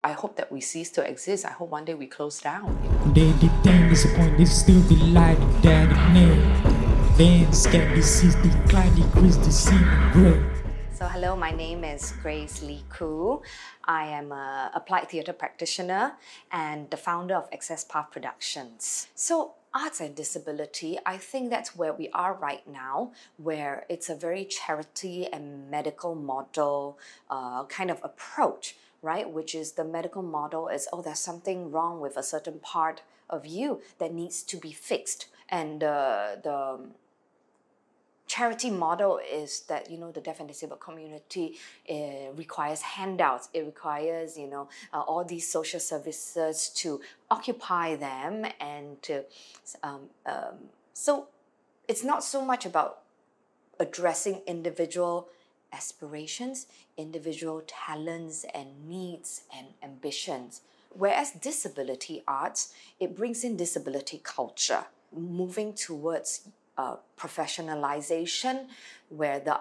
I hope that we cease to exist. I hope one day we close down. They detain, disappoint, they still delight in that name. Then scared disease, decline, decrease, deceive, grow. So hello, my name is Grace Lee-Khoo. I am an applied theatre practitioner and the founder of Access Path Productions. So arts and disability, I think that's where we are right now, where it's a very charity and medical model kind of approach, right? Which is the medical model is, oh, there's something wrong with a certain part of you that needs to be fixed. And the charity model is that, the deaf and disabled community requires handouts. It requires, all these social services to occupy them and to, so it's not so much about addressing individual aspirations, individual talents and needs and ambitions. Whereas disability arts, it brings in disability culture, moving towards professionalization, where the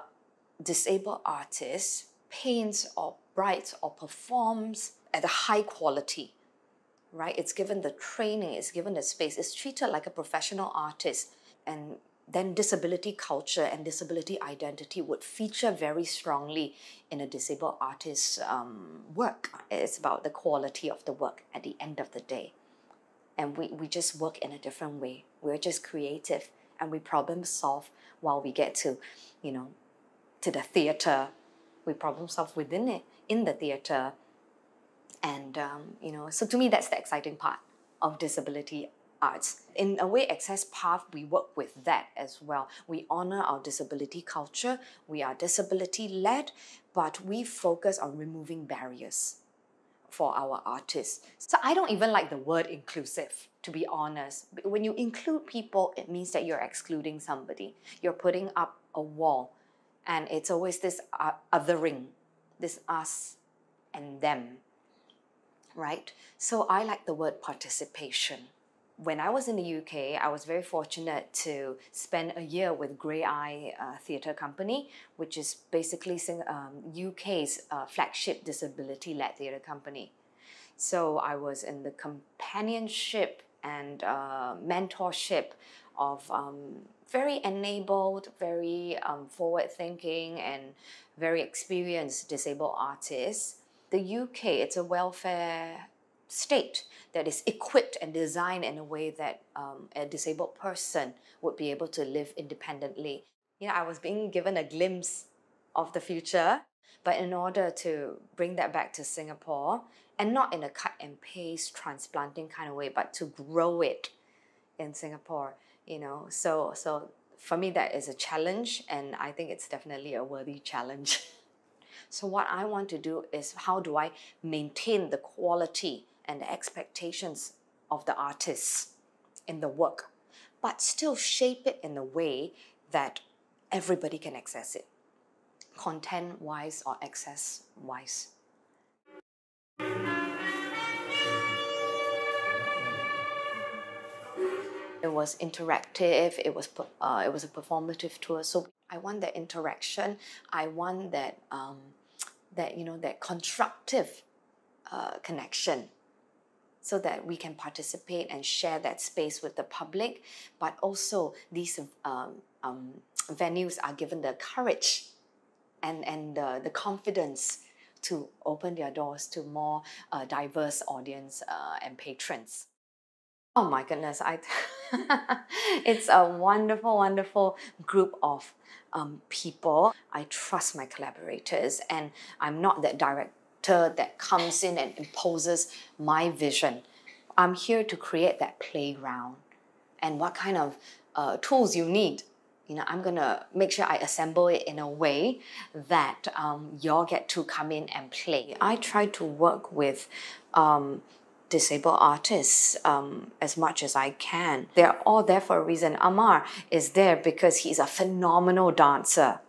disabled artist paints or writes or performs at a high quality, right? It's given the training, it's given the space, it's treated like a professional artist. And then disability culture and disability identity would feature very strongly in a disabled artist's work. It's about the quality of the work at the end of the day. And we just work in a different way. We're just creative and we problem solve while we get to, to the theatre. We problem solve within it, in the theatre. And, so to me, that's the exciting part of disability arts. In a way, Access Path, we work with that as well. We honor our disability culture. We are disability-led, but we focus on removing barriers for our artists. So I don't even like the word inclusive, to be honest. When you include people, it means that you're excluding somebody. You're putting up a wall. And it's always this othering, this us and them, right? So I like the word participation. When I was in the UK, I was very fortunate to spend a year with Grey Eye Theatre Company, which is basically UK's flagship disability-led theatre company. So I was in the companionship and mentorship of very enabled, very forward-thinking and very experienced disabled artists. The UK, it's a welfare state that is equipped and designed in a way that a disabled person would be able to live independently. I was being given a glimpse of the future, but in order to bring that back to Singapore, and not in a cut and paste transplanting kind of way, but to grow it in Singapore, So for me, that is a challenge, and I think it's definitely a worthy challenge. So what I want to do is, how do I maintain the quality and the expectations of the artists in the work, but still shape it in a way that everybody can access it, content-wise or access-wise. It was interactive, it was a performative tour, so I want that interaction, I want that, that constructive connection, so that we can participate and share that space with the public, but also these venues are given the courage and the confidence to open their doors to more diverse audience and patrons. Oh my goodness, it's a wonderful, wonderful group of people. I trust my collaborators, and I'm not that director that comes in and imposes my vision. I'm here to create that playground. And what kind of tools you need, I'm gonna make sure I assemble it in a way that y'all get to come in and play. I try to work with disabled artists as much as I can. They're all there for a reason. Amar is there because he's a phenomenal dancer.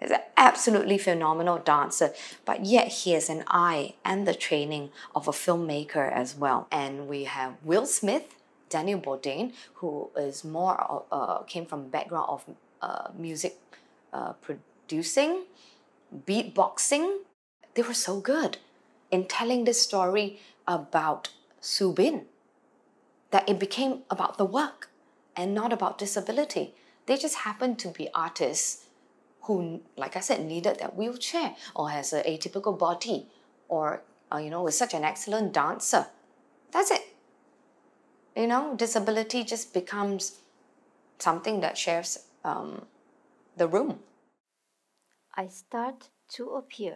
He's an absolutely phenomenal dancer, but yet he has an eye and the training of a filmmaker as well. And we have Will Smith, Daniel Bourdain, who is more came from a background of music producing, beatboxing. They were so good in telling this story about Subin, that it became about the work and not about disability. They just happened to be artists who, like I said, needed that wheelchair or has an atypical body or, was such an excellent dancer. That's it. Disability just becomes something that shares the room. I start to appear.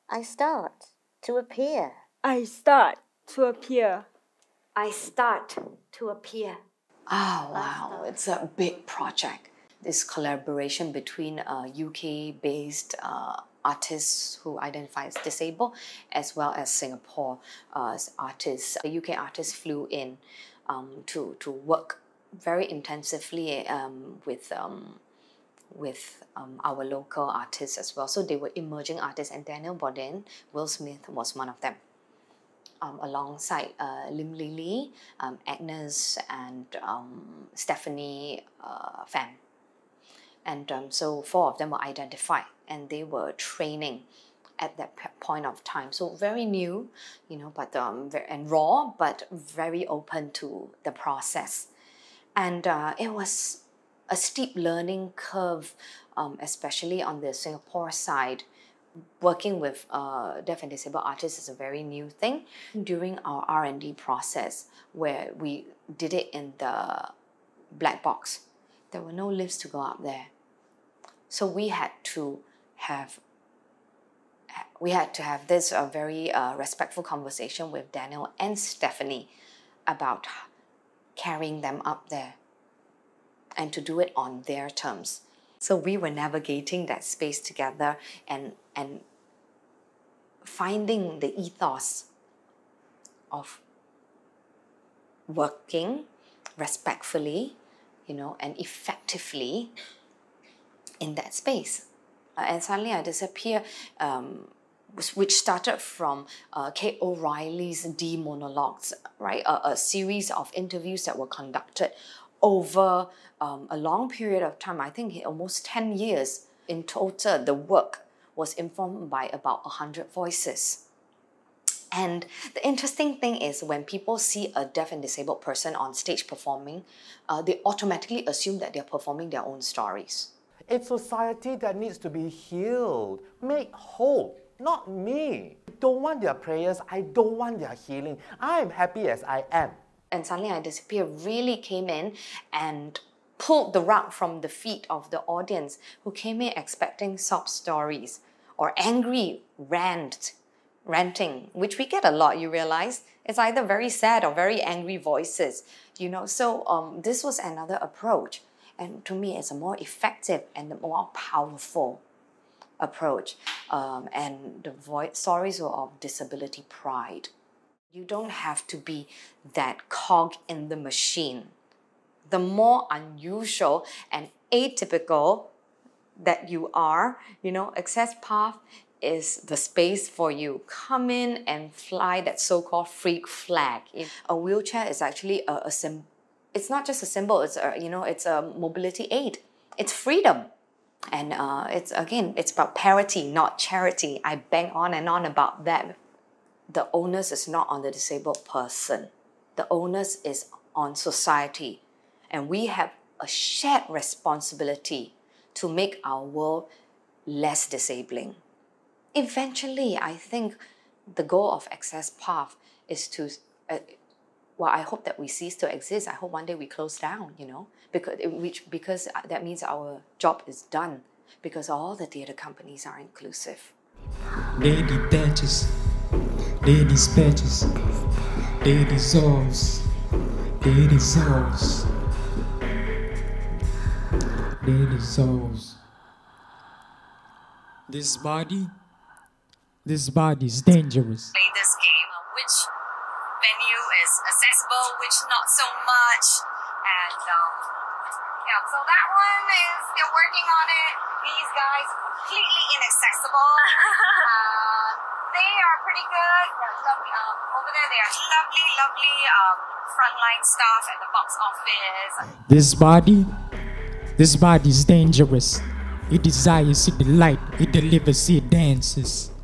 I start to appear. I start to appear. I start to appear. Oh, wow. It's a big project. This collaboration between UK-based artists who identify as disabled, as well as Singapore artists. The UK artists flew in to work very intensively with our local artists as well. So they were emerging artists, and Daniel Bodin, Will Smith was one of them. Alongside Lim Lily, Agnes, and Stephanie Pham. And so 4 of them were identified, and they were training at that point of time. So very new, but and raw, but very open to the process. And it was a steep learning curve, especially on the Singapore side. Working with deaf and disabled artists is a very new thing. During our R&D process, where we did it in the black box, there were no lifts to go up there. So we had to have this very respectful conversation with Daniel and Stephanie about carrying them up there and to do it on their terms. So we were navigating that space together and finding the ethos of working respectfully, and effectively in that space. And Suddenly I Disappear, which started from Kate O'Reilly's D monologues, right? A series of interviews that were conducted over a long period of time. I think almost 10 years in total. The work was informed by about 100 voices. And the interesting thing is, when people see a deaf and disabled person on stage performing, they automatically assume that they're performing their own stories. It's society that needs to be healed, made whole, not me. I don't want their prayers, I don't want their healing. I am happy as I am. And Suddenly I Disappear really came in and pulled the rug from the feet of the audience, who came in expecting sob stories or angry ranting, which we get a lot, you realize. It's either very sad or very angry voices, So this was another approach. And to me, it's a more effective and a more powerful approach. And the stories were of disability pride. You don't have to be that cog in the machine. The more unusual and atypical that you are, Access Path is the space for you. Come in and fly that so-called freak flag. A wheelchair is actually a symbol. It's not just a symbol, it's a mobility aid. It's freedom. And it's about parity, not charity. I bang on and on about that. The onus is not on the disabled person. The onus is on society. And we have a shared responsibility to make our world less disabling. Eventually, I think the goal of Access Path is to, I hope that we cease to exist. I hope one day we close down, because that means our job is done, because all the theatre companies are inclusive. They detaches, they dispatches, they dissolves, they dissolves, they dissolves. This body is dangerous. Play this game, which venue is accessible, which not so much, and so that one is still working on it. These guys completely inaccessible. They are pretty good. They're lovely. Over there, they are lovely frontline staff at the box office. This body is dangerous. It desires, it delights, it delivers, it dances.